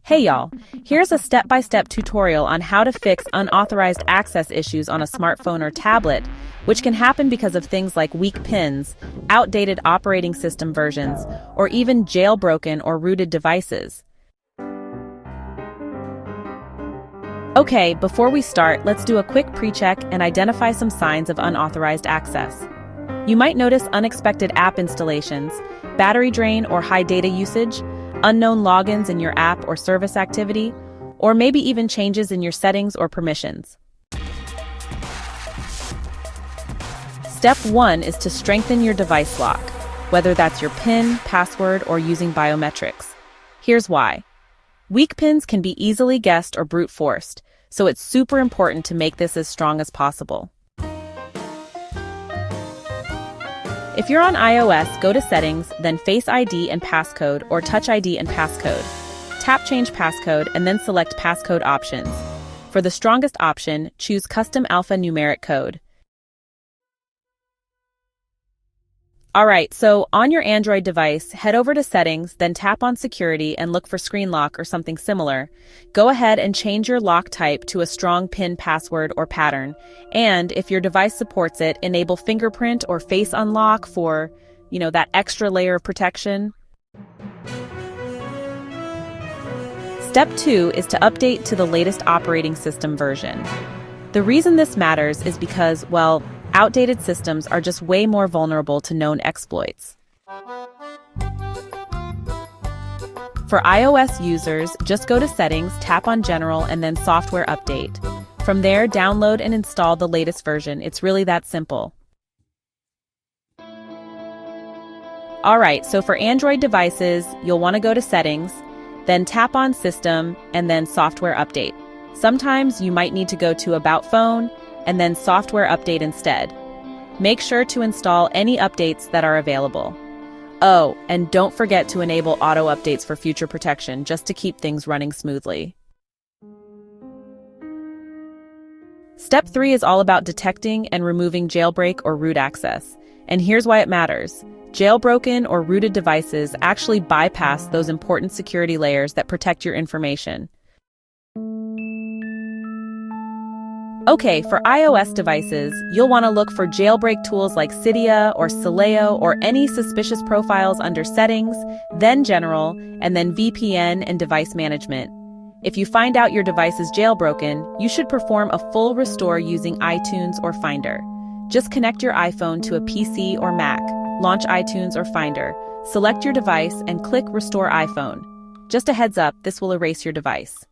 Hey y'all, here's a step-by-step tutorial on how to fix unauthorized access issues on a smartphone or tablet, which can happen because of things like weak pins, outdated operating system versions, or even jailbroken or rooted devices. Okay, before we start, let's do a quick pre-check and identify some signs of unauthorized access. You might notice unexpected app installations, battery drain or high data usage, unknown logins in your app or service activity, or maybe even changes in your settings or permissions. Step 1 is to strengthen your device lock, whether that's your PIN, password, or using biometrics. Here's why. Weak pins can be easily guessed or brute forced, so it's super important to make this as strong as possible. If you're on iOS, go to Settings, then Face ID and Passcode or Touch ID and Passcode. Tap Change Passcode and then select Passcode Options. For the strongest option, choose Custom Alphanumeric Code. Alright, so on your Android device, head over to Settings, then tap on Security and look for Screen Lock or something similar. Go ahead and change your lock type to a strong PIN password or pattern. And if your device supports it, enable Fingerprint or Face Unlock for, that extra layer of protection. Step 2 is to update to the latest operating system version. The reason this matters is because, outdated systems are just way more vulnerable to known exploits. For iOS users, just go to Settings, tap on General, and then Software Update. From there, download and install the latest version. It's really that simple. Alright, so for Android devices, you'll want to go to Settings, then tap on System, and then Software Update. Sometimes you might need to go to About Phone, and then Software Update instead. Make sure to install any updates that are available. Oh, and don't forget to enable auto updates for future protection, just to keep things running smoothly. Step 3 is all about detecting and removing jailbreak or root access. And here's why it matters. Jailbroken or rooted devices actually bypass those important security layers that protect your information. Okay, for iOS devices, you'll want to look for jailbreak tools like Cydia or Soleo or any suspicious profiles under Settings, then General, and then VPN and Device Management. If you find out your device is jailbroken, you should perform a full restore using iTunes or Finder. Just connect your iPhone to a PC or Mac, launch iTunes or Finder, select your device, and click Restore iPhone. Just a heads up, this will erase your device.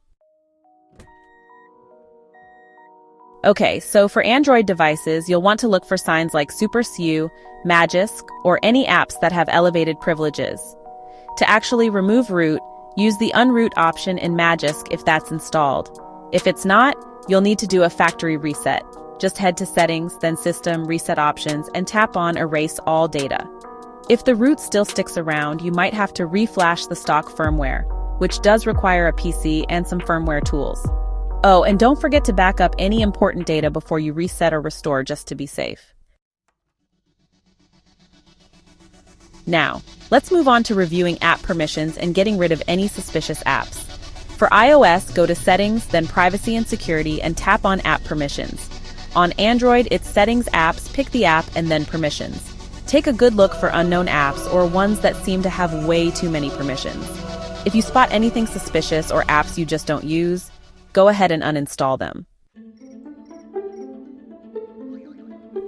Okay, so for Android devices, you'll want to look for signs like SuperSU, Magisk, or any apps that have elevated privileges. To actually remove root, use the Unroot option in Magisk if that's installed. If it's not, you'll need to do a factory reset. Just head to Settings, then System, Reset Options, and tap on Erase All Data. If the root still sticks around, you might have to reflash the stock firmware, which does require a PC and some firmware tools. Oh, and don't forget to back up any important data before you reset or restore, just to be safe. Now, let's move on to reviewing app permissions and getting rid of any suspicious apps. For iOS, go to Settings, then Privacy and Security, and tap on App Permissions. On Android, it's Settings, Apps, pick the app, and then Permissions. Take a good look for unknown apps or ones that seem to have way too many permissions. If you spot anything suspicious or apps you just don't use, go ahead and uninstall them.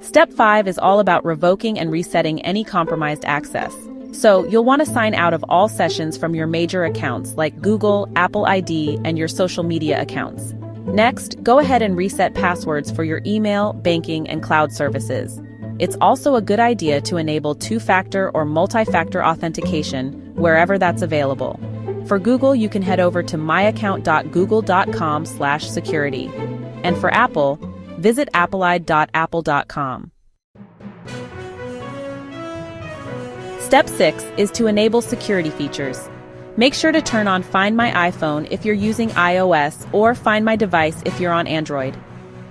Step 5 is all about revoking and resetting any compromised access. So you'll want to sign out of all sessions from your major accounts like Google, Apple ID, and your social media accounts. Next, go ahead and reset passwords for your email, banking, and cloud services. It's also a good idea to enable two-factor or multi-factor authentication wherever that's available. For Google, you can head over to myaccount.google.com/security. And for Apple, visit appleye.apple.com. Step 6 is to enable security features. Make sure to turn on Find My iPhone if you're using iOS or Find My Device if you're on Android.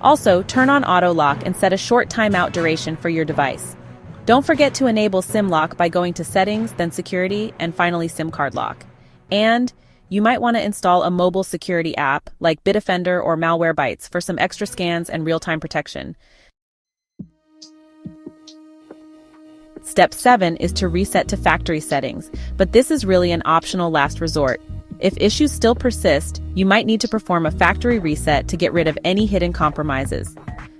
Also, turn on Auto Lock and set a short timeout duration for your device. Don't forget to enable SIM lock by going to Settings, then Security, and finally SIM card lock. And you might want to install a mobile security app like Bitdefender or Malwarebytes for some extra scans and real-time protection. Step 7 is to reset to factory settings, but this is really an optional last resort. If issues still persist, you might need to perform a factory reset to get rid of any hidden compromises.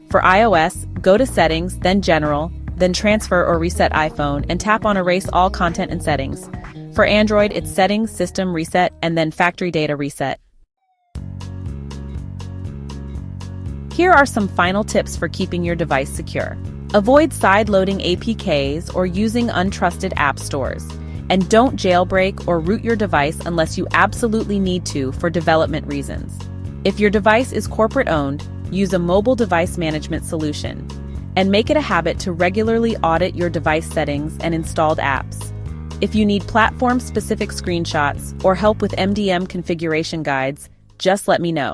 For iOS, go to Settings, then General, then Transfer or Reset iPhone, and tap on Erase all content and settings. For Android, it's Settings, System Reset, and then Factory Data Reset. Here are some final tips for keeping your device secure. Avoid side-loading APKs or using untrusted app stores. And don't jailbreak or root your device unless you absolutely need to for development reasons. If your device is corporate-owned, use a mobile device management solution. And make it a habit to regularly audit your device settings and installed apps. If you need platform-specific screenshots or help with MDM configuration guides, just let me know.